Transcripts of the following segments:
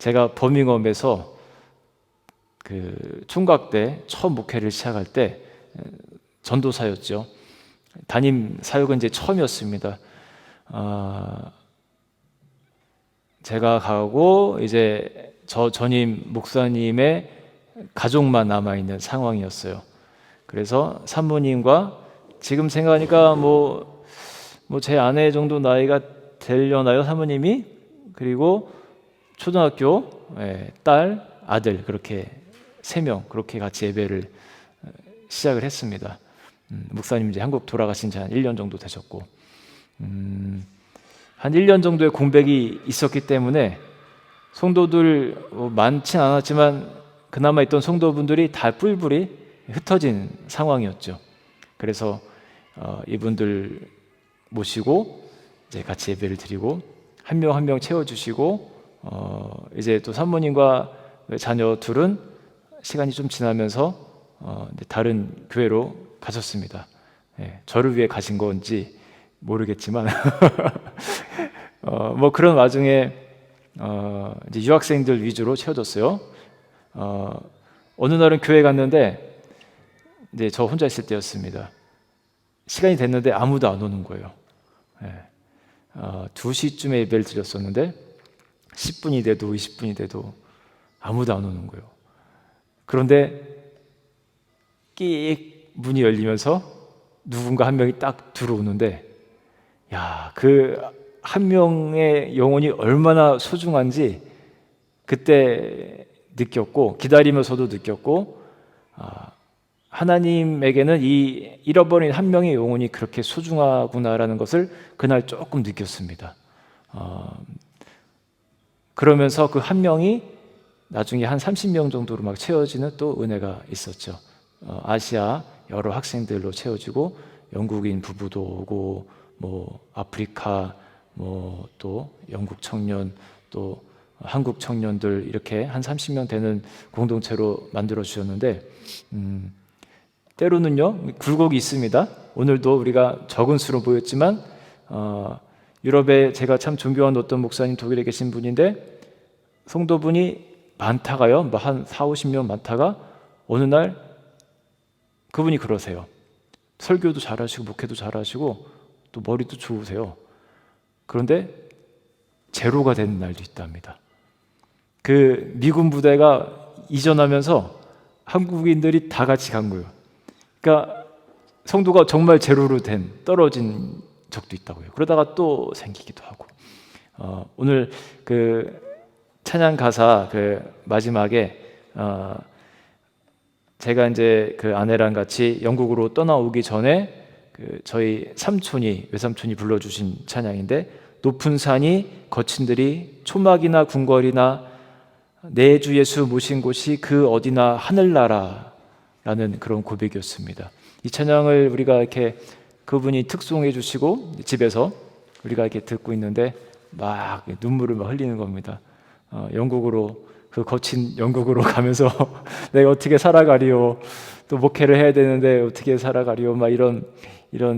제가 버밍엄에서 그 총각 때 처음 목회를 시작할 때 전도사였죠. 담임 사역은 이제 처음이었습니다. 제가 가고 이제 저 전임 목사님의 가족만 남아 있는 상황이었어요. 그래서 사모님과 지금 생각하니까 뭐 제 아내 정도 나이가 되려나요, 사모님이? 그리고 초등학교 딸, 아들 그렇게 3명 그렇게 같이 예배를 시작을 했습니다. 목사님 이제 한국 돌아가신 지 한 1년 정도 되셨고, 한 1년 정도의 공백이 있었기 때문에 성도들 많진 않았지만 그나마 있던 성도분들이 다 뿔뿔이 흩어진 상황이었죠. 그래서 이분들 모시고 이제 같이 예배를 드리고 한 명 한 명 채워주시고 이제 또 사모님과 자녀 둘은 시간이 좀 지나면서 다른 교회로 가셨습니다. 저를 위해 가신 건지 모르겠지만 뭐 그런 와중에 이제 유학생들 위주로 채워졌어요. 어느 날은 교회 갔는데 이제 저 혼자 있을 때였습니다. 시간이 됐는데 아무도 안 오는 거예요. 2시쯤에 예배를 드렸었는데 10분이 돼도 20분이 돼도 아무도 안 오는 거예요. 그런데 끽 문이 열리면서 누군가 한 명이 딱 들어오는데, 야, 그 한 명의 영혼이 얼마나 소중한지 그때 느꼈고, 기다리면서도 느꼈고, 하나님에게는 이 잃어버린 한 명의 영혼이 그렇게 소중하구나라는 것을 그날 조금 느꼈습니다. 그러면서 그 한 명이 나중에 한 30명 정도로 막 채워지는 또 은혜가 있었죠. 아시아 여러 학생들로 채워지고 영국인 부부도 오고 뭐 아프리카 뭐 또 영국 청년 또 한국 청년들 이렇게 한 30명 되는 공동체로 만들어 주셨는데 때로는요 굴곡이 있습니다. 오늘도 우리가 적은 수로 모였지만 유럽에 제가 참 존경하는 어떤 목사님 독일에 계신 분인데 성도분이 많다가요 뭐 한 40-50명 많다가 어느 날 그분이 그러세요. 설교도 잘하시고 목회도 잘하시고 또 머리도 좋으세요. 그런데 제로가 되는 날도 있답니다. 그 미군 부대가 이전하면서 한국인들이 다 같이 간 거예요. 그러니까 성도가 정말 제로로 떨어진 적도 있다고요. 그러다가 또 생기기도 하고. 오늘 그 찬양 가사 그 마지막에 제가 이제 그 아내랑 같이 영국으로 떠나오기 전에 그 저희 외삼촌이 불러주신 찬양인데, 높은 산이 거친 들이 초막이나 궁궐이나 내 주 예수 모신 곳이 그 어디나 하늘나라라는 그런 고백이었습니다. 이 찬양을 우리가 이렇게 그분이 특송해 주시고 집에서 우리가 이렇게 듣고 있는데 막 눈물을 막 흘리는 겁니다. 영국으로 그 거친 영국으로 가면서 내가 어떻게 살아가리요, 또 목회를 해야 되는데 어떻게 살아가리요, 막 이런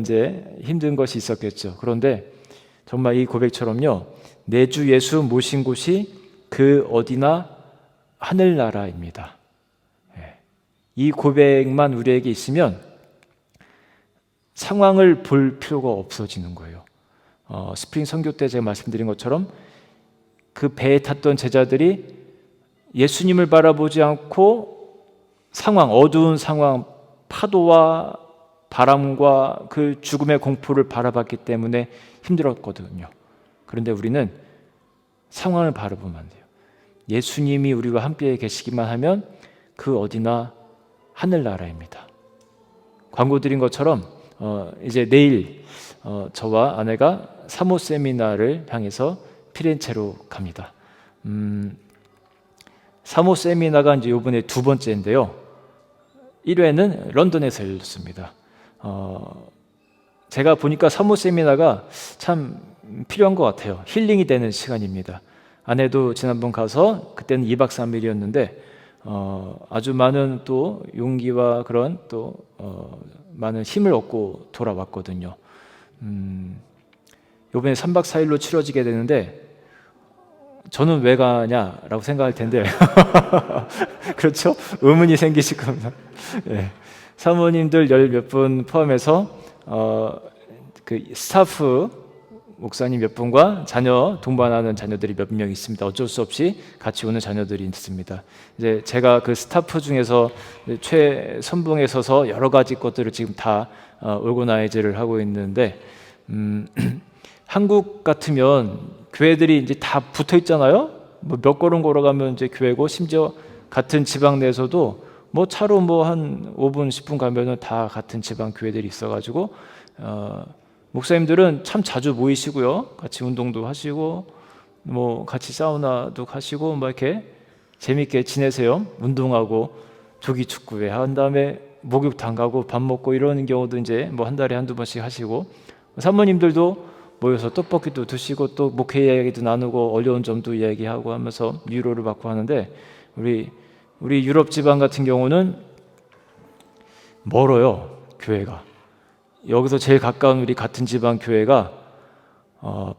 이제 힘든 것이 있었겠죠. 그런데 정말 이 고백처럼요, 내 주 예수 모신 곳이 그 어디나 하늘나라입니다. 이 고백만 우리에게 있으면 상황을 볼 필요가 없어지는 거예요. 스프링 선교 때 제가 말씀드린 것처럼 그 배에 탔던 제자들이 예수님을 바라보지 않고 어두운 상황, 파도와 바람과 그 죽음의 공포를 바라봤기 때문에 힘들었거든요. 그런데 우리는 상황을 바라보면 안 돼요. 예수님이 우리와 함께 계시기만 하면 그 어디나 하늘나라입니다. 광고 드린 것처럼 이제 내일 저와 아내가 사모 세미나를 향해서 피렌체로 갑니다. 사모 세미나가 이제 이번에 2번째인데요. 1회는 런던에서 열렸습니다. 제가 보니까 사모 세미나가 참 필요한 것 같아요. 힐링이 되는 시간입니다. 아내도 지난번 가서 그때는 2박 3일이었는데 아주 많은 또 용기와 그런 또 많은 힘을 얻고 돌아왔거든요. 이번에 3박 4일로 치러지게 되는데 저는 왜 가냐라고 생각할 텐데 그렇죠? 의문이 생기실 겁니다. 예. 사모님들 열 몇 분 포함해서 그 스타프 목사님 몇 분과 자녀 동반하는 자녀들이 몇 명 있습니다. 어쩔 수 없이 같이 오는 자녀들이 있습니다. 이제 제가 그 스타프 중에서 최선봉에 서서 여러 가지 것들을 지금 다 오거나이즈를 하고 있는데 한국 같으면 교회들이 이제 다 붙어 있잖아요. 뭐 몇 걸음 걸어가면 이제 교회고, 심지어 같은 지방 내에서도 뭐 차로 뭐 한 5분 10분 가면은 다 같은 지방 교회들이 있어가지고 목사님들은 참 자주 모이시고요, 같이 운동도 하시고 뭐 같이 사우나도 가시고 뭐 이렇게 재밌게 지내세요. 운동하고 조기 축구회 한 다음에 목욕탕 가고 밥 먹고 이러는 경우도 이제 뭐 한 달에 한두 번씩 하시고, 사모님들도 모여서 떡볶이도 드시고 또 목회 이야기도 나누고 어려운 점도 이야기하고 하면서 위로를 받고 하는데, 우리 유럽 지방 같은 경우는 멀어요, 교회가. 여기서 제일 가까운 우리 같은 지방 교회가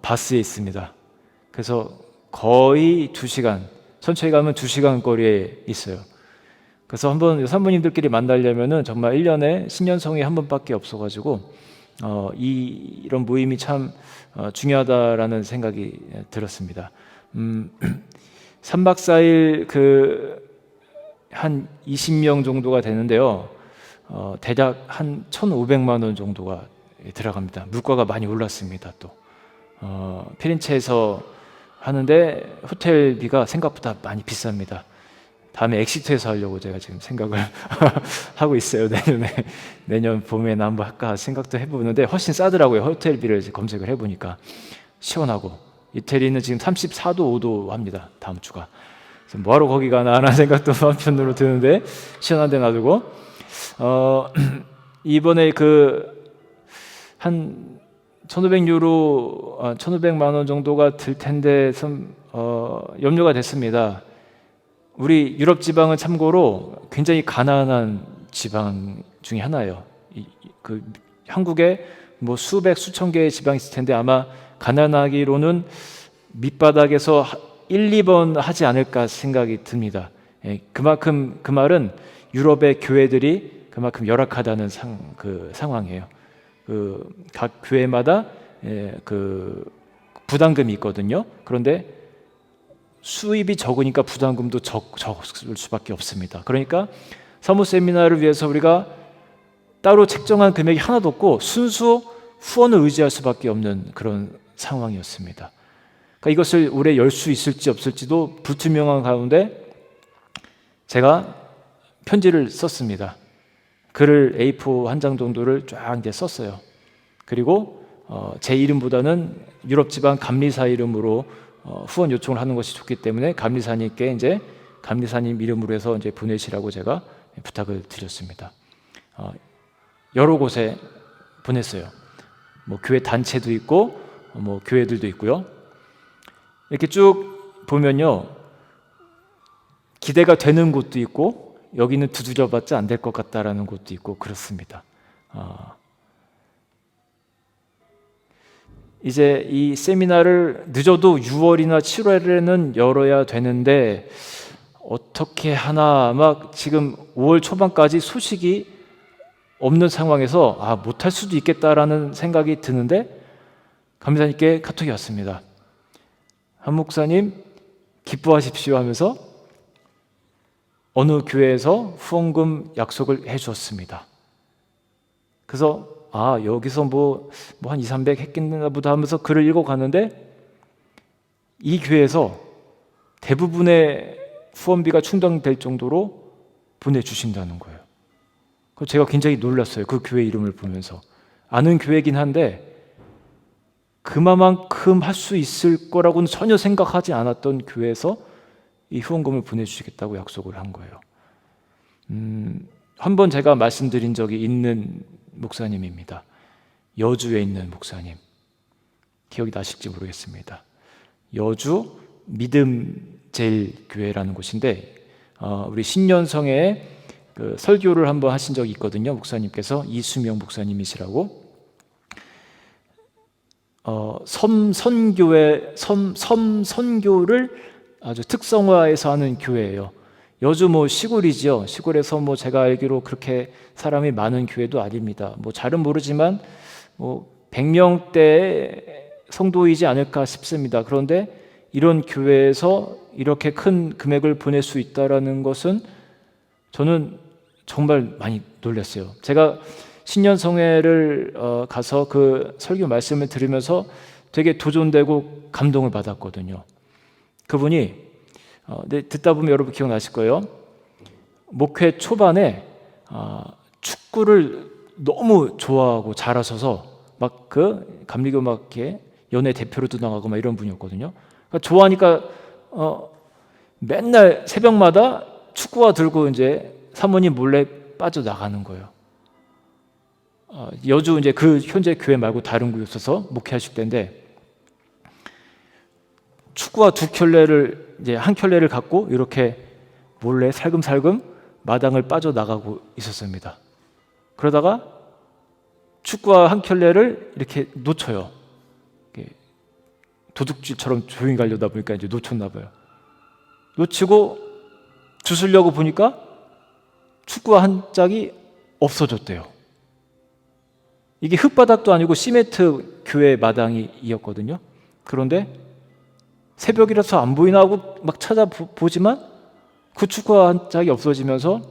바스에 있습니다. 그래서 거의 2시간, 천천히 가면 2시간 거리에 있어요. 그래서 한번 사모님들끼리 만나려면은 정말 1년에 신년성이 한 번밖에 없어가지고 이런 모임이 참 중요하다라는 생각이 들었습니다. 3박 4일 한 20명 정도가 되는데요. 대략 한 1,500만 원 정도가 들어갑니다. 물가가 많이 올랐습니다. 또 피렌체에서 하는데 호텔비가 생각보다 많이 비쌉니다. 다음에 엑시트에서 하려고 제가 지금 생각을 하고 있어요. 내년 봄에나 한번 할까 생각도 해보는데 훨씬 싸더라고요. 호텔비를 검색을 해보니까 시원하고, 이태리는 지금 34도 5도 합니다. 다음 주가. 그래서 뭐하러 거기 가나 하는 생각도 한편으로 드는데 시원한 데 놔두고 이번에 한 1,500유로 1,500만 원 정도가 들 텐데 좀 염려가 됐습니다. 우리 유럽 지방은 참고로 굉장히 가난한 지방 중에 하나예요. 한국에 뭐 수천 개의 지방이 있을 텐데 아마 가난하기로는 밑바닥에서 1, 2번 하지 않을까 생각이 듭니다. 그만큼 그 말은 유럽의 교회들이 그만큼 열악하다는 상황이에요. 각 교회마다 부담금이 있거든요. 그런데 수입이 적으니까 부담금도 적을 수밖에 없습니다. 그러니까 사모 세미나를 위해서 우리가 따로 책정한 금액이 하나도 없고 순수 후원을 의지할 수밖에 없는 그런 상황이었습니다. 그러니까 이것을 올해 열 수 있을지 없을지도 불투명한 가운데 제가 편지를 썼습니다. 글을 A4 한 장 정도를 쫙 이제 썼어요. 그리고 제 이름보다는 유럽 지방 감리사 이름으로 후원 요청을 하는 것이 좋기 때문에 감리사님께 이제 감리사님 이름으로 해서 이제 보내시라고 제가 부탁을 드렸습니다. 여러 곳에 보냈어요. 뭐 교회 단체도 있고 뭐 교회들도 있고요. 이렇게 쭉 보면요, 기대가 되는 곳도 있고 여기는 두드려봤자 안 될 것 같다라는 곳도 있고 그렇습니다. 이제 이 세미나를 늦어도 6월이나 7월에는 열어야 되는데 어떻게 하나, 막 지금 5월 초반까지 소식이 없는 상황에서 못할 수도 있겠다라는 생각이 드는데 감리사님께 카톡이 왔습니다. 한 목사님 기뻐하십시오 하면서 어느 교회에서 후원금 약속을 해 주었습니다. 그래서 여기서 뭐 한 200-300 했겠나 보다 하면서 글을 읽어갔는데 이 교회에서 대부분의 후원비가 충당될 정도로 보내주신다는 거예요. 그래서 제가 굉장히 놀랐어요. 그 교회 이름을 보면서. 아는 교회긴 한데 그만큼 할 수 있을 거라고는 전혀 생각하지 않았던 교회에서 이 후원금을 보내주시겠다고 약속을 한 거예요. 한 번 제가 말씀드린 적이 있는 목사님입니다. 여주에 있는 목사님. 기억이 나실지 모르겠습니다. 여주 믿음제일교회라는 곳인데 우리 신년성에 설교를 한번 하신 적이 있거든요. 목사님께서 이수명 목사님이시라고. 섬선교를 아주 특성화해서 하는 교회예요. 여주 뭐 시골이죠. 시골에서 뭐 제가 알기로 그렇게 사람이 많은 교회도 아닙니다. 뭐 잘은 모르지만 뭐 100명대 성도이지 않을까 싶습니다. 그런데 이런 교회에서 이렇게 큰 금액을 보낼 수 있다라는 것은 저는 정말 많이 놀랐어요. 제가 신년성회를 가서 그 설교 말씀을 들으면서 되게 도전되고 감동을 받았거든요. 그분이 듣다 보면 여러분 기억나실 거예요. 목회 초반에 축구를 너무 좋아하고 잘하셔서 막 그 감리교 막 이렇게 연예 대표로도 나가고 막 이런 분이었거든요. 그러니까 좋아하니까 맨날 새벽마다 축구화 들고 이제 사모님 몰래 빠져 나가는 거예요. 여주 이제 그 현재 교회 말고 다른 곳에 있어서 목회하실 때인데 축구화 두 켤레를 이제 한 켤레를 갖고 이렇게 몰래 살금살금 마당을 빠져 나가고 있었습니다. 그러다가 축구화 한 켤레를 이렇게 놓쳐요. 도둑질처럼 조용히 가려다 보니까 이제 놓쳤나 봐요. 놓치고 주우려고 보니까 축구화 한 짝이 없어졌대요. 이게 흙바닥도 아니고 시멘트 교회 마당이었거든요. 그런데 새벽이라서 안 보이나 하고 막 찾아보지만 그 축구화 한 짝이 없어지면서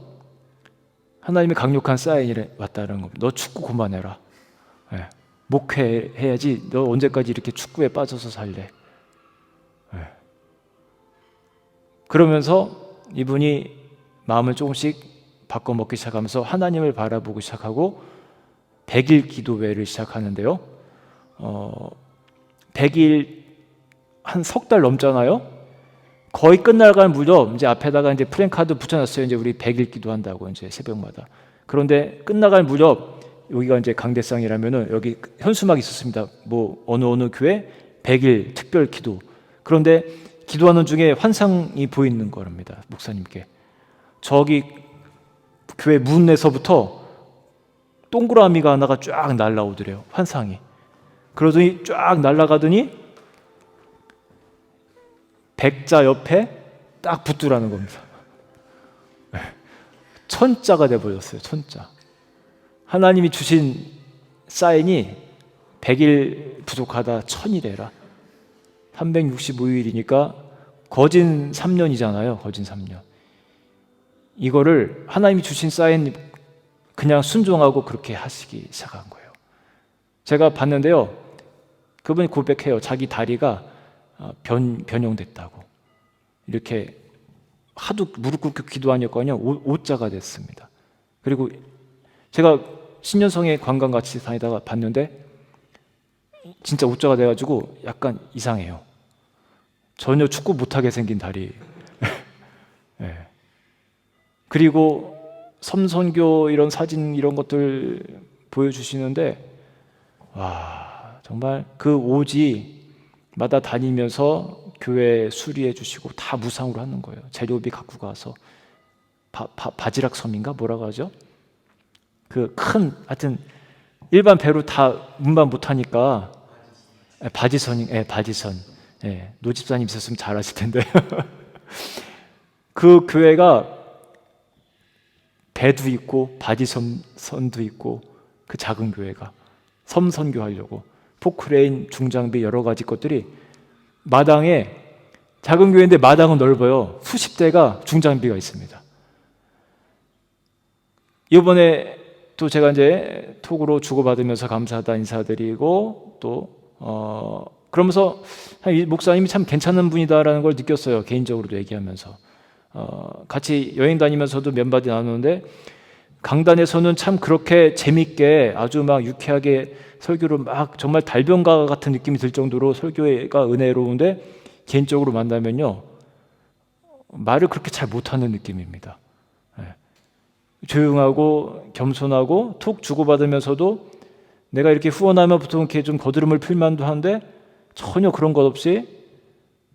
하나님의 강력한 사인이 왔다는 겁니다. 너 축구 그만해라. 네. 목회해야지. 너 언제까지 이렇게 축구에 빠져서 살래? 네. 그러면서 이분이 마음을 조금씩 바꿔먹기 시작하면서 하나님을 바라보기 시작하고 100일 기도회를 시작하는데요. 100일 한 석 달 넘잖아요. 거의 끝날간 무렵 이제 앞에다가 이제 프랭카드 붙여놨어요. 이제 우리 100일 기도한다고 이제 새벽마다. 그런데 끝나갈 무렵 여기가 이제 강대상이라면은 여기 현수막이 있었습니다. 뭐 어느 교회 100일 특별 기도. 그런데 기도하는 중에 환상이 보이는 거랍니다. 목사님께. 저기 교회 문에서부터 동그라미가 하나가 쫙 날라오더래요. 환상이. 그러더니 쫙 날아가더니 백자 옆에 딱 붙더라는 겁니다. 천자가 돼버렸어요. 천자. 하나님이 주신 사인이 100일 부족하다 1000이래라. 365일이니까 거진 3년이잖아요. 거진 3년. 이거를 하나님이 주신 사인 그냥 순종하고 그렇게 하시기 시작한 거예요. 제가 봤는데요. 그분이 고백해요. 자기 다리가 변형됐다고. 이렇게 하도 무릎 꿇고 기도하니까요. 오자가 됐습니다. 그리고 제가 신년성에 관광 같이 다니다가 봤는데 진짜 오자가 돼가지고 약간 이상해요. 전혀 축구 못하게 생긴 다리. 네. 그리고 섬선교 이런 사진 이런 것들 보여주시는데 와 정말 그 오지마다 다니면서 교회 수리해 주시고 다 무상으로 하는 거예요. 재료비 갖고 가서 바지락 섬인가 뭐라고 하죠? 그 큰 하여튼 일반 배로 다 운반 못하니까 바지선. 노집사님 있었으면 잘 아실 텐데 그 교회가 배도 있고 바지선도 있고 그 작은 교회가 섬선교 하려고 포크레인 중장비 여러 가지 것들이 마당에 작은 교회인데 마당은 넓어요. 수십 대가 중장비가 있습니다. 이번에 또 제가 이제 톡으로 주고받으면서 감사하다 인사드리고 또 그러면서 이 목사님이 참 괜찮은 분이다라는 걸 느꼈어요. 개인적으로도 얘기하면서 같이 여행 다니면서도 몇 마디 나누는데 강단에서는 참 그렇게 재밌게 아주 막 유쾌하게 설교를 막 정말 달변가 같은 느낌이 들 정도로 설교가 은혜로운데 개인적으로 만나면요 말을 그렇게 잘 못하는 느낌입니다. 조용하고 겸손하고 톡 주고받으면서도 내가 이렇게 후원하면 보통 이렇게 좀 거드름을 필만도 한데 전혀 그런 것 없이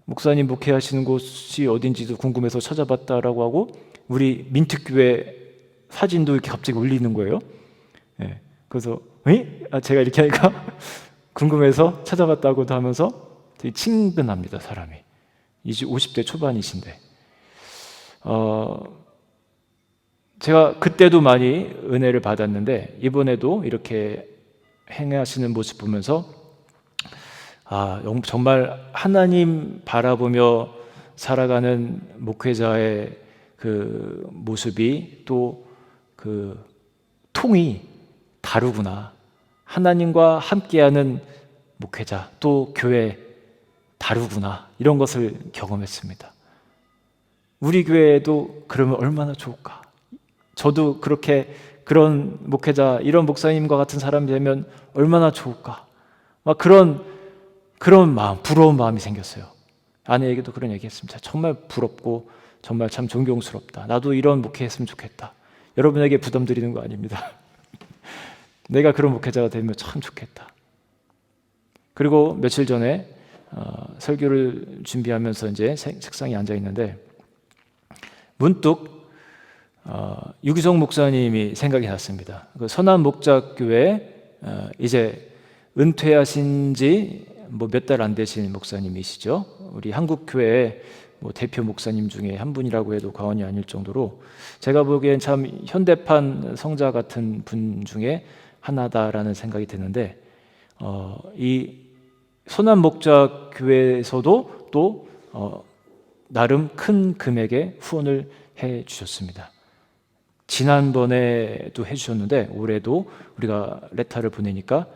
목사님 목회하시는 곳이 어딘지도 궁금해서 찾아봤다라고 하고 우리 민특교회 사진도 이렇게 갑자기 올리는 거예요. 그래서 제가 이렇게 하니까 궁금해서 찾아봤다고도 하면서 되게 친근합니다, 사람이. 50대 초반이신데. 제가 그때도 많이 은혜를 받았는데 이번에도 이렇게 행하시는 모습 보면서 정말 하나님 바라보며 살아가는 목회자의 그 모습이 또 그 통이 다르구나. 하나님과 함께하는 목회자 또 교회 다르구나. 이런 것을 경험했습니다. 우리 교회에도 그러면 얼마나 좋을까? 저도 그렇게 그런 목회자, 이런 목사님과 같은 사람이 되면 얼마나 좋을까? 막 그런 마음, 부러운 마음이 생겼어요. 아내에게도 그런 얘기했습니다. 정말 부럽고 정말 참 존경스럽다. 나도 이런 목회했으면 좋겠다. 여러분에게 부담 드리는 거 아닙니다. 내가 그런 목회자가 되면 참 좋겠다. 그리고 며칠 전에 설교를 준비하면서 이제 책상에 앉아 있는데 문득 유기성 목사님이 생각이 났습니다. 그 선한 목자교회 이제 은퇴하신 지 몇 달 안 되신 목사님이시죠. 우리 한국교회 대표 목사님 중에 한 분이라고 해도 과언이 아닐 정도로 제가 보기엔 참 현대판 성자 같은 분 중에 하나다라는 생각이 드는데 이 선한 목자교회에서도 또 나름 큰 금액의 후원을 해 주셨습니다. 지난번에도 해주셨는데 올해도 우리가 레터를 보내니까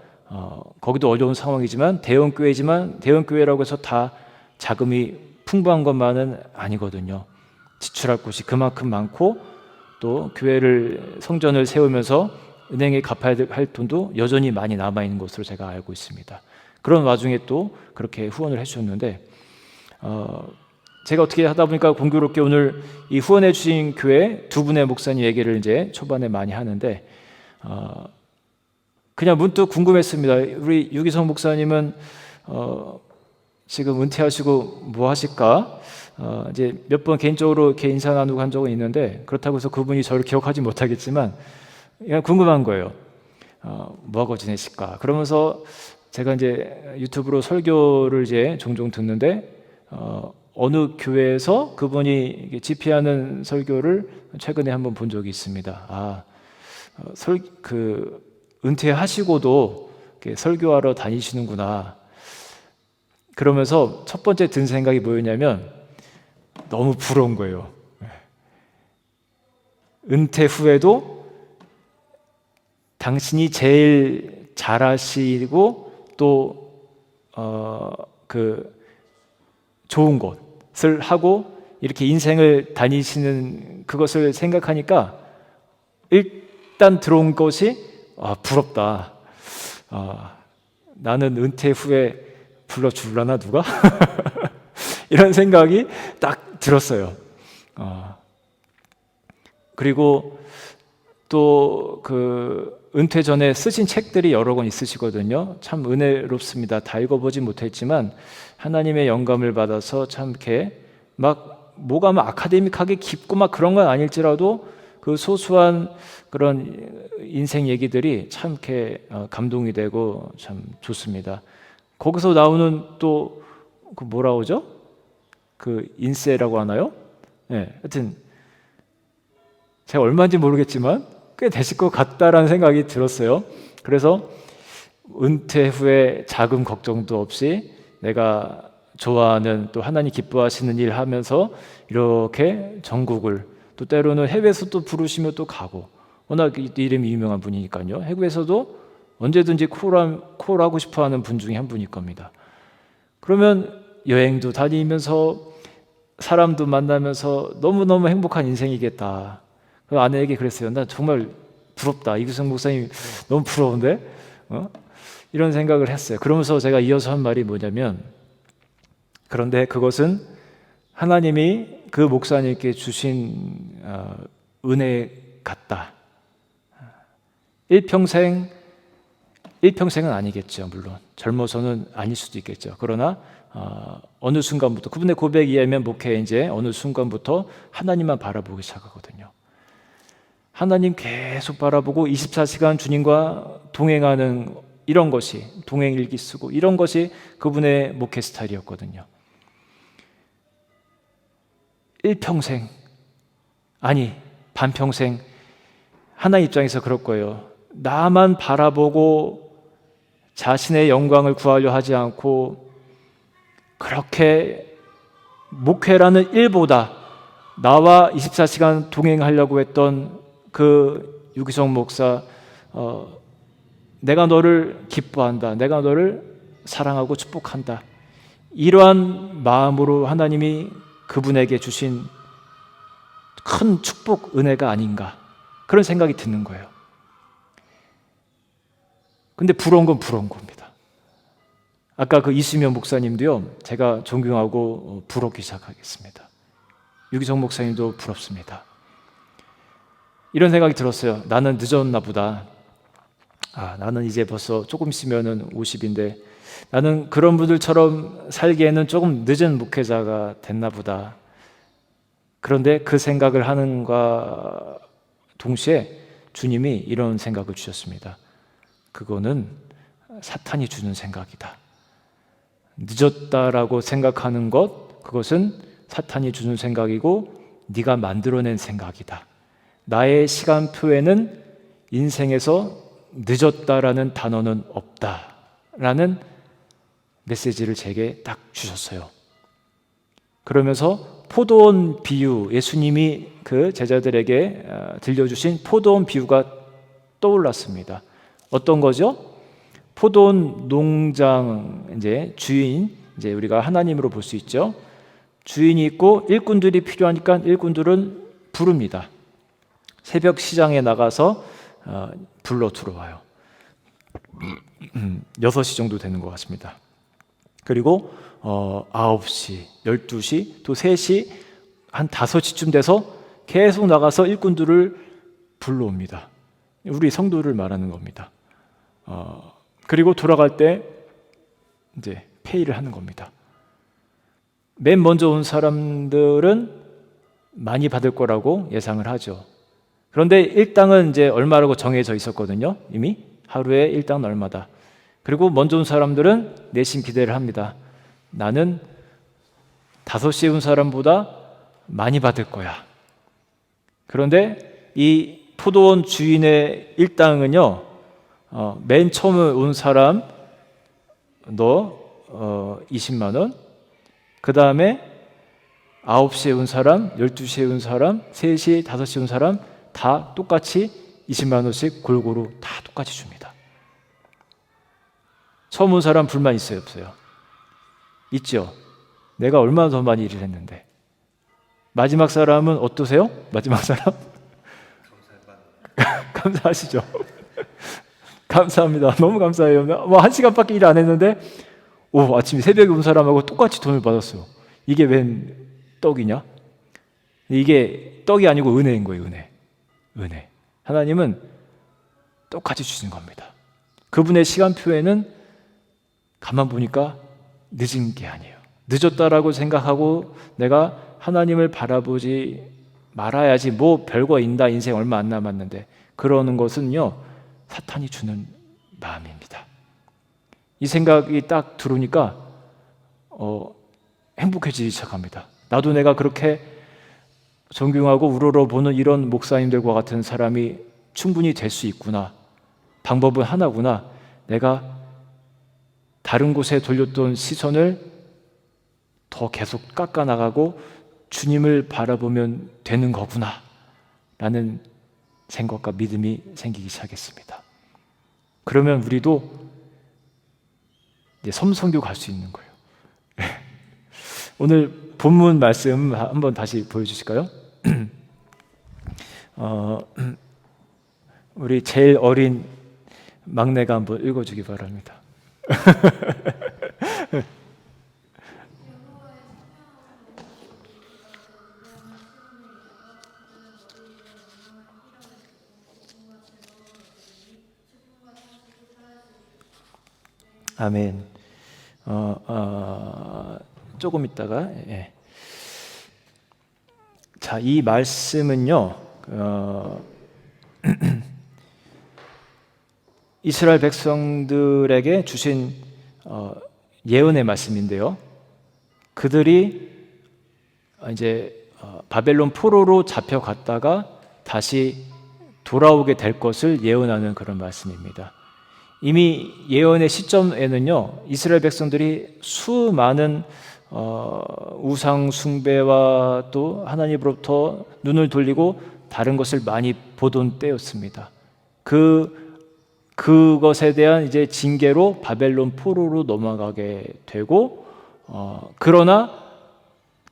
거기도 어려운 상황이지만 대형교회라고 해서 다 자금이 풍부한 것만은 아니거든요. 지출할 곳이 그만큼 많고 또 성전을 세우면서 은행에 갚아야 할 돈도 여전히 많이 남아있는 것으로 제가 알고 있습니다. 그런 와중에 또 그렇게 후원을 해주셨는데 제가 어떻게 하다 보니까 공교롭게 오늘 이 후원해 주신 교회 두 분의 목사님 얘기를 이제 초반에 많이 하는데 그냥 문득 궁금했습니다. 우리 유기성 목사님은 지금 은퇴하시고 뭐 하실까? 이제 몇 번 개인적으로 이렇게 인사 나누고 한 적은 있는데 그렇다고 해서 그분이 저를 기억하지 못하겠지만 그냥 궁금한 거예요. 뭐 하고 지내실까? 그러면서 제가 이제 유튜브로 설교를 이제 종종 듣는데 어느 교회에서 그분이 집회하는 설교를 최근에 한번 본 적이 있습니다. 은퇴하시고도 설교하러 다니시는구나. 그러면서 첫 번째 든 생각이 뭐였냐면 너무 부러운 거예요. 은퇴 후에도 당신이 제일 잘하시고 또 좋은 것을 하고 이렇게 인생을 다니시는 그것을 생각하니까 일단 들어온 것이 부럽다. 나는 은퇴 후에 불러주려나 누가? 이런 생각이 딱 들었어요. 그리고 또 은퇴 전에 쓰신 책들이 여러 권 있으시거든요. 참 은혜롭습니다. 다 읽어보지 못했지만 하나님의 영감을 받아서 참 이렇게 뭐가 아카데믹하게 깊고 그런 건 아닐지라도 그 소소한 그런 인생 얘기들이 참 이렇게 감동이 되고 참 좋습니다. 거기서 나오는 또 뭐라 그러죠? 인세라고 하나요? 네, 하여튼 제가 얼마인지 모르겠지만 꽤 되실 것 같다라는 생각이 들었어요. 그래서 은퇴 후에 자금 걱정도 없이 내가 좋아하는 또 하나님 기뻐하시는 일 하면서 이렇게 전국을 또 때로는 해외에서 또 부르시며 또 가고 워낙 이름이 유명한 분이니까요. 해외에서도 언제든지 콜하고 싶어하는 분 중에 한 분일 겁니다. 그러면 여행도 다니면서 사람도 만나면서 너무너무 행복한 인생이겠다. 그 아내에게 그랬어요. 나 정말 부럽다. 이규성 목사님 너무 부러운데? 이런 생각을 했어요. 그러면서 제가 이어서 한 말이 뭐냐면 그런데 그것은 하나님이 그 목사님께 주신 은혜 같다. 일평생은 아니겠죠. 물론 젊어서는 아닐 수도 있겠죠. 그러나 어느 순간부터 그분의 고백에 의하면 목회에 이제 어느 순간부터 하나님만 바라보기 시작하거든요. 하나님 계속 바라보고 24시간 주님과 동행하는 이런 것이 동행 일기 쓰고 이런 것이 그분의 목회 스타일이었거든요. 일평생 아니 반평생 하나님 입장에서 그럴 거예요. 나만 바라보고 자신의 영광을 구하려 하지 않고 그렇게 목회라는 일보다 나와 24시간 동행하려고 했던 그 유기성 목사, 내가 너를 기뻐한다, 내가 너를 사랑하고 축복한다, 이러한 마음으로 하나님이 그분에게 주신 큰 축복, 은혜가 아닌가, 그런 생각이 드는 거예요. 근데 부러운 건 부러운 겁니다. 아까 그 이시면 목사님도요, 제가 존경하고 부럽기 시작하겠습니다. 유기성 목사님도 부럽습니다. 이런 생각이 들었어요. 나는 늦었나 보다. 나는 이제 벌써 조금 있으면은 50인데 나는 그런 분들처럼 살기에는 조금 늦은 목회자가 됐나 보다. 그런데 그 생각을 하는가 동시에 주님이 이런 생각을 주셨습니다. 그거는 사탄이 주는 생각이다. 늦었다라고 생각하는 것, 그것은 사탄이 주는 생각이고 네가 만들어낸 생각이다. 나의 시간표에는 인생에서 늦었다라는 단어는 없다라는 메시지를 제게 딱 주셨어요. 그러면서 포도원 비유, 예수님이 그 제자들에게 들려주신 포도원 비유가 떠올랐습니다. 어떤 거죠? 포도원 농장 이제 주인, 이제 우리가 하나님으로 볼 수 있죠. 주인이 있고 일꾼들이 필요하니까 일꾼들은 부릅니다. 새벽 시장에 나가서 불러 들어와요. 6시 정도 되는 것 같습니다. 그리고 9시, 12시, 또 3시, 한 5시쯤 돼서 계속 나가서 일꾼들을 불러옵니다. 우리 성도를 말하는 겁니다. 그리고 돌아갈 때 이제 페이를 하는 겁니다. 맨 먼저 온 사람들은 많이 받을 거라고 예상을 하죠. 그런데 일당은 이제 얼마라고 정해져 있었거든요. 이미 하루에 일당은 얼마다. 그리고 먼저 온 사람들은 내심 기대를 합니다. 나는 5시에 온 사람보다 많이 받을 거야. 그런데 이 포도원 주인의 일당은요, 맨 처음에 온 사람 너 20만 원, 그 다음에 9시에 온 사람, 12시에 온 사람, 3시, 5시에 온 사람 다 똑같이 20만 원씩 골고루 다 똑같이 줍니다. 처음 온 사람 불만 있어요, 없어요? 있죠. 내가 얼마나 더 많이 일을 했는데. 마지막 사람은 어떠세요? 마지막 사람? 감사하시죠? 감사합니다. 너무 감사해요. 뭐 1시간밖에 일 안 했는데 아침에 새벽에 온 사람하고 똑같이 돈을 받았어요. 이게 웬 떡이냐? 이게 떡이 아니고 은혜인 거예요. 은혜. 하나님은 똑같이 주시는 겁니다. 그분의 시간표에는 가만 보니까 늦은 게 아니에요. 늦었다라고 생각하고 내가 하나님을 바라보지 말아야지, 뭐 별거 있다, 인생 얼마 안 남았는데, 그러는 것은요 사탄이 주는 마음입니다. 이 생각이 딱 들으니까 행복해지기 시작합니다. 나도 내가 그렇게 존경하고 우러러보는 이런 목사님들과 같은 사람이 충분히 될 수 있구나. 방법은 하나구나. 내가 다른 곳에 돌렸던 시선을 더 계속 깎아나가고 주님을 바라보면 되는 거구나 라는 생각과 믿음이 생기기 시작했습니다. 그러면 우리도 이제 섬선교 갈 수 있는 거예요. 오늘 본문 말씀 한번 다시 보여주실까요? 우리 제일 어린 막내가 한번 읽어주기 바랍니다. 아멘. 조금 있다가 자, 이 말씀은요 이스라엘 백성들에게 주신 예언의 말씀인데요. 그들이 이제 바벨론 포로로 잡혀갔다가 다시 돌아오게 될 것을 예언하는 그런 말씀입니다. 이미 예언의 시점에는요, 이스라엘 백성들이 수많은 우상 숭배와 또 하나님으로부터 눈을 돌리고 다른 것을 많이 보던 때였습니다. 그것에 대한 이제 징계로 바벨론 포로로 넘어가게 되고, 그러나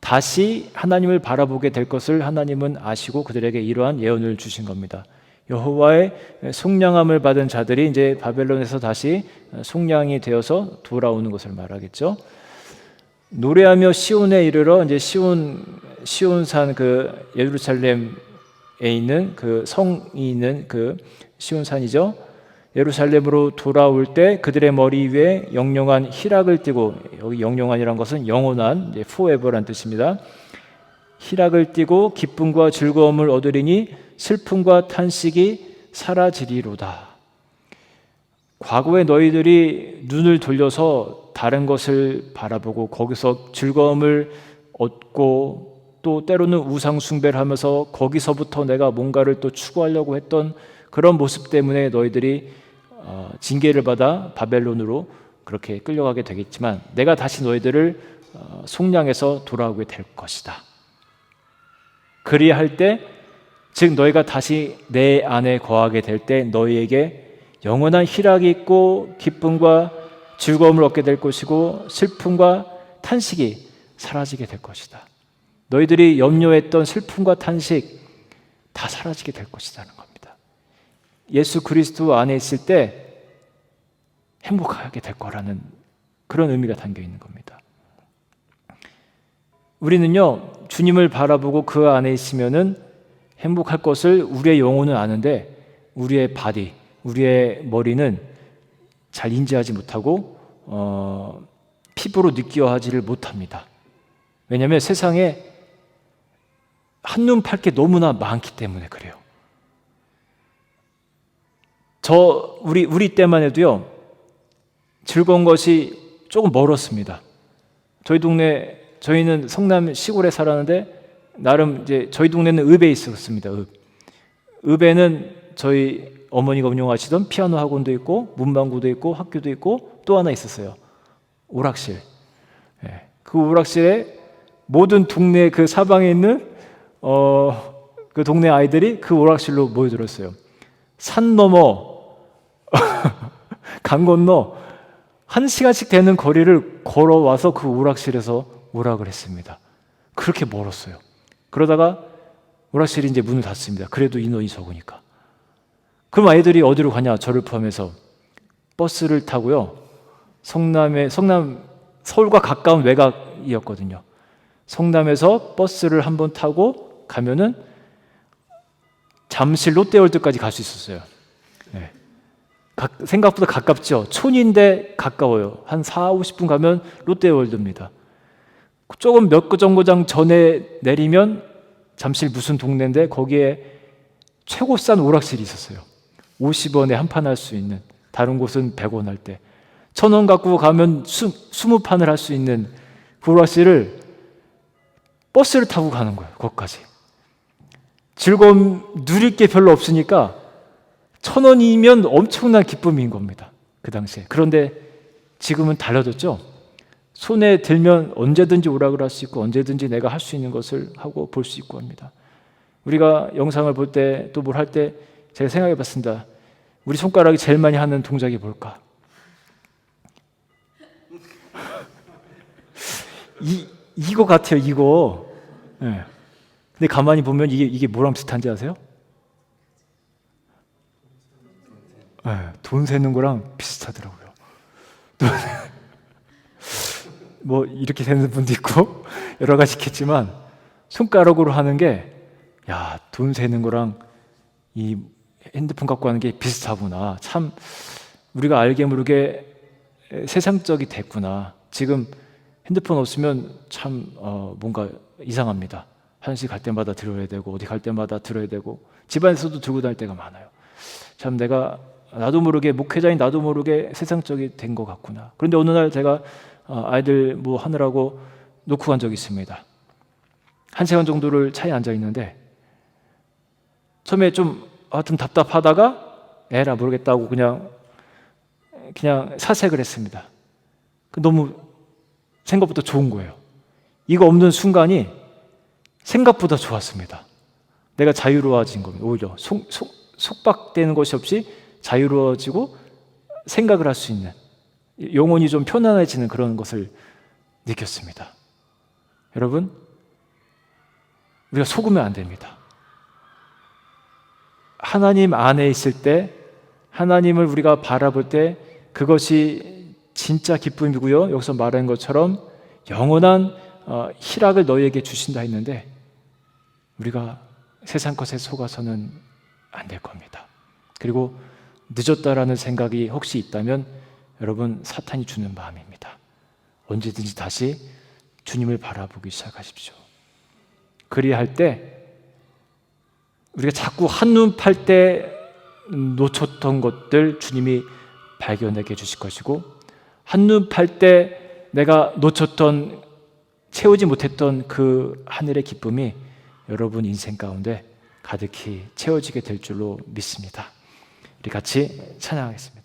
다시 하나님을 바라보게 될 것을 하나님은 아시고 그들에게 이러한 예언을 주신 겁니다. 여호와의 속량함을 받은 자들이 이제 바벨론에서 다시 속량이 되어서 돌아오는 것을 말하겠죠. 노래하며 시온에 이르러, 이제 시온산, 그 예루살렘에 있는 그 성이 있는 그 시온산이죠. 예루살렘으로 돌아올 때 그들의 머리 위에 영영한 희락을 띠고, 여기 영영한이란 것은 영원한, forever란 뜻입니다. 희락을 띠고 기쁨과 즐거움을 얻으리니 슬픔과 탄식이 사라지리로다. 과거에 너희들이 눈을 돌려서 다른 것을 바라보고 거기서 즐거움을 얻고 또 때로는 우상 숭배를 하면서 거기서부터 내가 뭔가를 또 추구하려고 했던 그런 모습 때문에 너희들이 징계를 받아 바벨론으로 그렇게 끌려가게 되겠지만, 내가 다시 너희들을 속량해서 돌아오게 될 것이다. 그리할 때, 즉 너희가 다시 내 안에 거하게 될 때 너희에게 영원한 희락이 있고 기쁨과 즐거움을 얻게 될 것이고 슬픔과 탄식이 사라지게 될 것이다. 너희들이 염려했던 슬픔과 탄식 다 사라지게 될 것이라는 겁니다. 예수 그리스도 안에 있을 때 행복하게 될 거라는 그런 의미가 담겨 있는 겁니다. 우리는요, 주님을 바라보고 그 안에 있으면은 행복할 것을 우리의 영혼은 아는데 우리의 바디, 우리의 머리는 잘 인지하지 못하고 피부로 느껴하지를 못합니다. 왜냐하면 세상에 한눈 팔 게 너무나 많기 때문에 그래요. 우리 때만 해도요, 즐거운 것이 조금 멀었습니다. 저희는 성남 시골에 살았는데 나름 이제 저희 동네는 읍에 있었습니다. 읍에는 저희 어머니가 운영하시던 피아노 학원도 있고 문방구도 있고 학교도 있고 또 하나 있었어요. 오락실. 그 오락실에 모든 동네 그 사방에 있는 그 동네 아이들이 그 오락실로 모여들었어요. 산 넘어 강 건너 1시간씩 되는 거리를 걸어와서 그 오락실에서 오락을 했습니다. 그렇게 멀었어요. 그러다가 오락실이 이제 문을 닫습니다. 그래도 인원이 적으니까. 그럼 아이들이 어디로 가냐? 저를 포함해서 버스를 타고요. 서울과 가까운 외곽이었거든요. 성남에서 버스를 한번 타고 가면은 잠실 롯데월드까지 갈 수 있었어요. 네. 생각보다 가깝죠. 촌인데 가까워요. 한 40-50분 가면 롯데월드입니다. 조금 몇 정거장 전에 내리면 잠실 무슨 동네인데 거기에 최고 싼 오락실이 있었어요. 50원에 한 판 할 수 있는, 다른 곳은 100원 할 때 1,000원 갖고 가면 20판을 할 수 있는 그 오락실을 버스를 타고 가는 거예요. 거기까지. 즐거움 누릴 게 별로 없으니까 1,000원이면 엄청난 기쁨인 겁니다. 그 당시에. 그런데 지금은 달라졌죠. 손에 들면 언제든지 오락을 할 수 있고 언제든지 내가 할 수 있는 것을 하고 볼 수 있고 합니다. 우리가 영상을 볼 때 또 뭘 할 때 제가 생각해 봤습니다. 우리 손가락이 제일 많이 하는 동작이 뭘까? 이거 같아요, 이거. 네. 근데 가만히 보면 이게 뭐랑 비슷한지 아세요? 네, 돈 세는 거랑 비슷하더라고요. 뭐 이렇게 세는 분도 있고 여러 가지 있겠지만 손가락으로 하는 게, 야, 돈 세는 거랑 이 핸드폰 갖고 하는 게 비슷하구나. 참 우리가 알게 모르게 세상적이 됐구나. 지금 핸드폰 없으면 참 뭔가 이상합니다. 화장실 갈 때마다 들어야 되고 어디 갈 때마다 들어야 되고 집안에서도 들고 다닐 때가 많아요. 참 내가 나도 모르게 목회자인 나도 모르게 세상적이 된 것 같구나. 그런데 어느 날 제가 아이들 뭐 하느라고 놓고 간 적이 있습니다. 1시간 정도를 차에 앉아 있는데 처음에 좀 하여튼 답답하다가 에라 모르겠다고 그냥 사색을 했습니다. 너무 생각보다 좋은 거예요. 이거 없는 순간이 생각보다 좋았습니다. 내가 자유로워진 겁니다. 오히려 속박되는 것이 없이 자유로워지고 생각을 할 수 있는, 영혼이 좀 편안해지는 그런 것을 느꼈습니다. 여러분, 우리가 속으면 안 됩니다. 하나님 안에 있을 때, 하나님을 우리가 바라볼 때 그것이 진짜 기쁨이고요. 여기서 말한 것처럼 영원한 희락을 너희에게 주신다 했는데 우리가 세상 것에 속아서는 안 될 겁니다. 그리고 늦었다라는 생각이 혹시 있다면 여러분, 사탄이 주는 마음입니다. 언제든지 다시 주님을 바라보기 시작하십시오. 그리할 때 우리가 자꾸 한눈 팔 때 놓쳤던 것들 주님이 발견하게 해주실 것이고, 한눈 팔 때 내가 놓쳤던, 채우지 못했던 그 하늘의 기쁨이 여러분 인생 가운데 가득히 채워지게 될 줄로 믿습니다. 우리 같이 찬양하겠습니다.